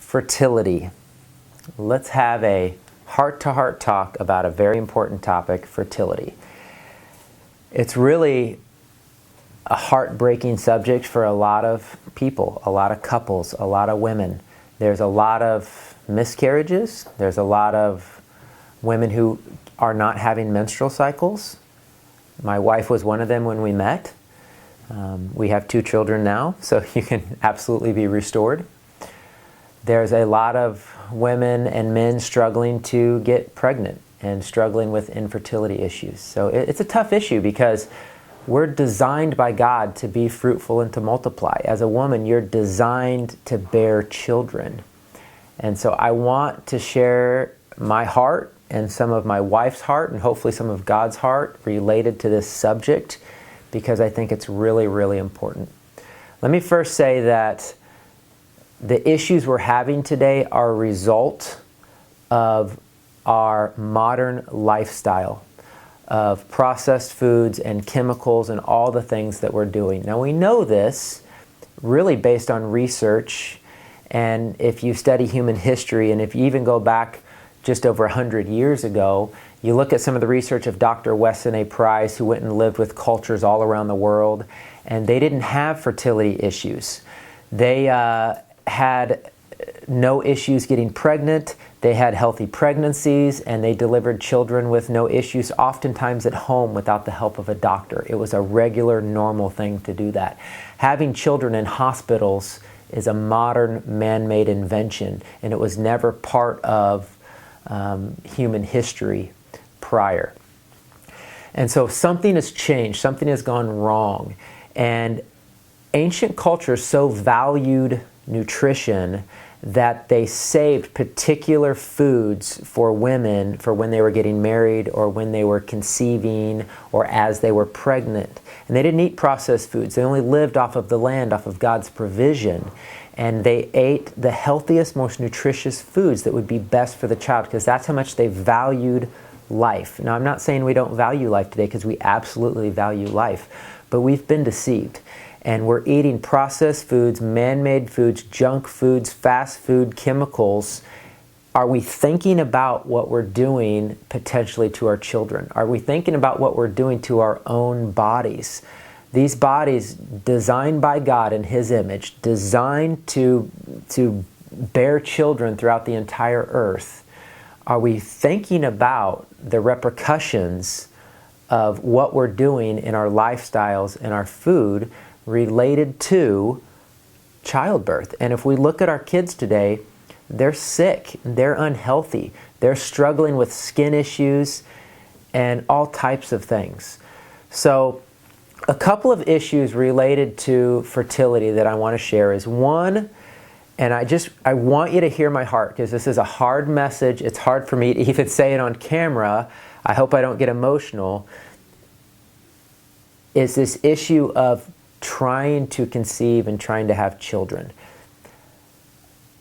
fertility. Let's have a heart-to-heart talk about a very important topic, fertility. It's really a heartbreaking subject for a lot of people, a lot of couples, a lot of women. There's a lot of miscarriages. There's a lot of women who are not having menstrual cycles. My wife was one of them when we met. We have 2 children now, so you can absolutely be restored. There's a lot of women and men struggling to get pregnant and struggling with infertility issues. So it's a tough issue because we're designed by God to be fruitful and to multiply. As a woman, you're designed to bear children. And so I want to share my heart and some of my wife's heart and hopefully some of God's heart related to this subject because I think it's really, really important. Let me first say that the issues we're having today are a result of our modern lifestyle of processed foods and chemicals and all the things that we're doing. Now we know this really based on research, and if you study human history, and if you even go back just over 100 years ago, you look at some of the research of Dr. Weston A. Price, who went and lived with cultures all around the world, and they didn't have fertility issues. They had no issues getting pregnant. They had healthy pregnancies, and they delivered children with no issues, oftentimes at home without the help of a doctor. It was a regular, normal thing to do that. Having children in hospitals is a modern man-made invention, and it was never part of human history prior. And so something has changed, something has gone wrong, and ancient cultures so valued nutrition that they saved particular foods for women for when they were getting married or when they were conceiving or as they were pregnant. And they didn't eat processed foods. They only lived off of the land, off of God's provision. And they ate the healthiest, most nutritious foods that would be best for the child because that's how much they valued life. Now, I'm not saying we don't value life today because we absolutely value life, but we've been deceived. And we're eating processed foods, man-made foods, junk foods, fast food, chemicals. Are we thinking about what we're doing potentially to our children? Are we thinking about what we're doing to our own bodies? These bodies designed by God in His image, designed to bear children throughout the entire earth. Are we thinking about the repercussions of what we're doing in our lifestyles and our food related to childbirth? And if we look at our kids today, they're sick, they're unhealthy, they're struggling with skin issues and all types of things. So a couple of issues related to fertility that I want to share is one, and I want you to hear my heart because this is a hard message. It's hard for me to even say it on camera. I hope I don't get emotional. Is this issue of trying to conceive and trying to have children.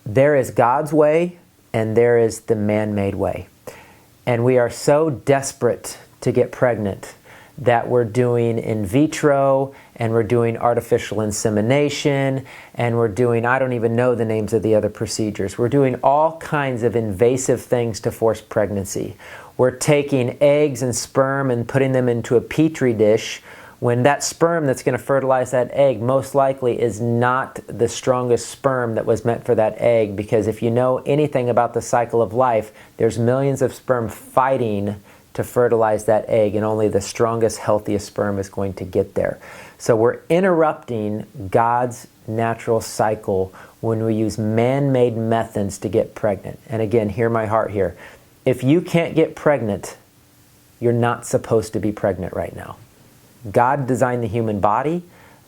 There is God's way and there is the man-made way. And we are so desperate to get pregnant that we're doing in vitro and we're doing artificial insemination and we're doing, I don't even know the names of the other procedures. We're doing all kinds of invasive things to force pregnancy. We're taking eggs and sperm and putting them into a petri dish when that sperm that's going to fertilize that egg most likely is not the strongest sperm that was meant for that egg, because if you know anything about the cycle of life, there's millions of sperm fighting to fertilize that egg, and only the strongest, healthiest sperm is going to get there. So we're interrupting God's natural cycle when we use man-made methods to get pregnant. And again, hear my heart here. If you can't get pregnant, you're not supposed to be pregnant right now. God designed the human body,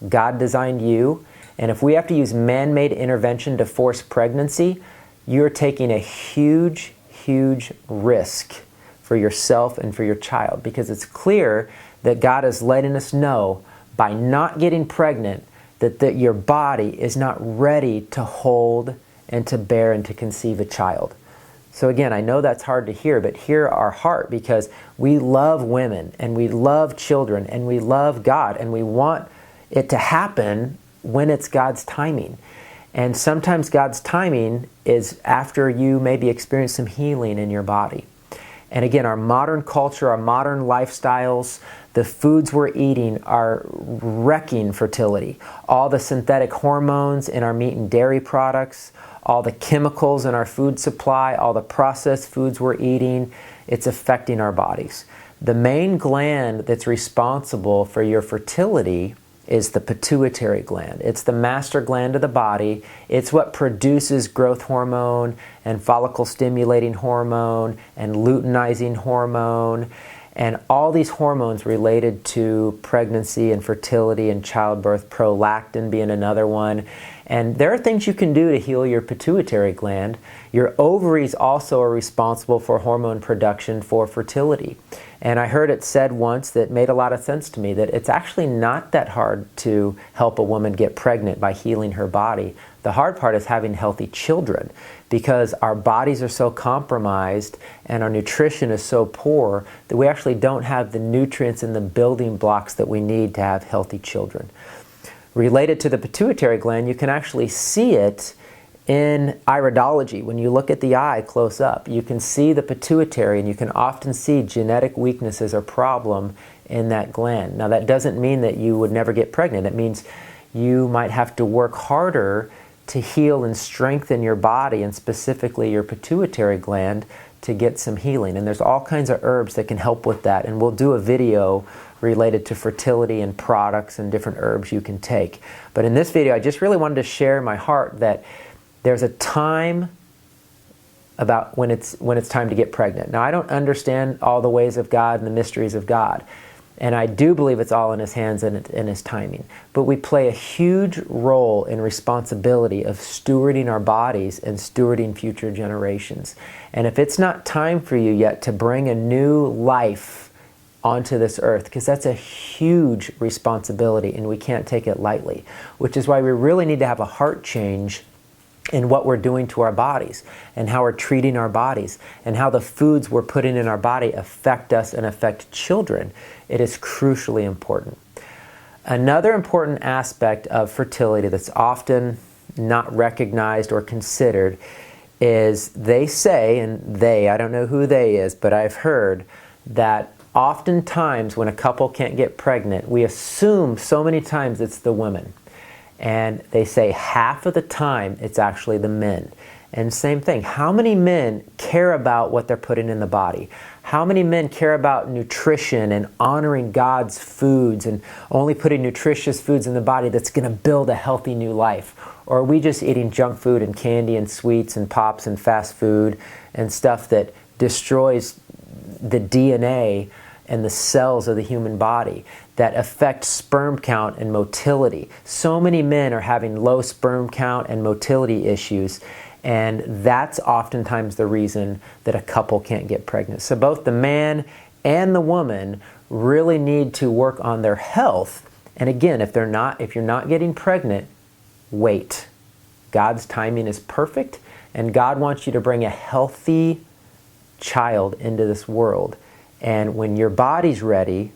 God designed you, and if we have to use man-made intervention to force pregnancy, you're taking a huge, huge risk for yourself and for your child, because it's clear that God is letting us know by not getting pregnant that your body is not ready to hold and to bear and to conceive a child. So again, I know that's hard to hear, but hear our heart, because we love women and we love children and we love God and we want it to happen when it's God's timing. And sometimes God's timing is after you maybe experience some healing in your body. And again, our modern culture, our modern lifestyles, the foods we're eating are wrecking fertility. All the synthetic hormones in our meat and dairy products, all the chemicals in our food supply, all the processed foods we're eating, it's affecting our bodies. The main gland that's responsible for your fertility is the pituitary gland. It's the master gland of the body. It's what produces growth hormone and follicle stimulating hormone and luteinizing hormone and all these hormones related to pregnancy and fertility and childbirth, prolactin being another one. And there are things you can do to heal your pituitary gland. Your ovaries also are responsible for hormone production for fertility. And I heard it said once that made a lot of sense to me, that it's actually not that hard to help a woman get pregnant by healing her body. The hard part is having healthy children, because our bodies are so compromised and our nutrition is so poor that we actually don't have the nutrients and the building blocks that we need to have healthy children. Related to the pituitary gland, you can actually see it in iridology. When you look at the eye close up, you can see the pituitary, and you can often see genetic weaknesses or problem in that gland. Now, that doesn't mean that you would never get pregnant. It means you might have to work harder to heal and strengthen your body, and specifically your pituitary gland, to get some healing. And there's all kinds of herbs that can help with that. And we'll do a video related to fertility and products and different herbs you can take. But in this video, I just really wanted to share my heart that there's a time about when it's time to get pregnant. Now, I don't understand all the ways of God and the mysteries of God, and I do believe it's all in His hands and in His timing. But we play a huge role in responsibility of stewarding our bodies and stewarding future generations. And if it's not time for you yet to bring a new life onto this earth, because that's a huge responsibility and we can't take it lightly, which is why we really need to have a heart change in what we're doing to our bodies and how we're treating our bodies and how the foods we're putting in our body affect us and affect children. It is crucially important. Another important aspect of fertility that's often not recognized or considered is they say, I don't know who they is, but I've heard that oftentimes when a couple can't get pregnant, we assume so many times it's the women. And they say half of the time it's actually the men. And same thing, how many men care about what they're putting in the body? How many men care about nutrition and honoring God's foods and only putting nutritious foods in the body that's going to build a healthy new life? Or are we just eating junk food and candy and sweets and pops and fast food and stuff that destroys the DNA and the cells of the human body, that affect sperm count and motility? So many men are having low sperm count and motility issues, and that's oftentimes the reason that a couple can't get pregnant. So both the man and the woman really need to work on their health. And again, if you're not getting pregnant, wait. God's timing is perfect, and God wants you to bring a healthy child into this world. And when your body's ready,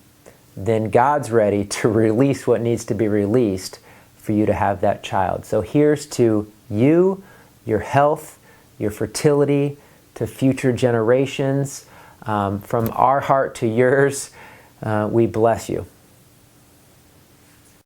then God's ready to release what needs to be released for you to have that child. So here's to you, your health, your fertility, to future generations. From our heart to yours, we bless you.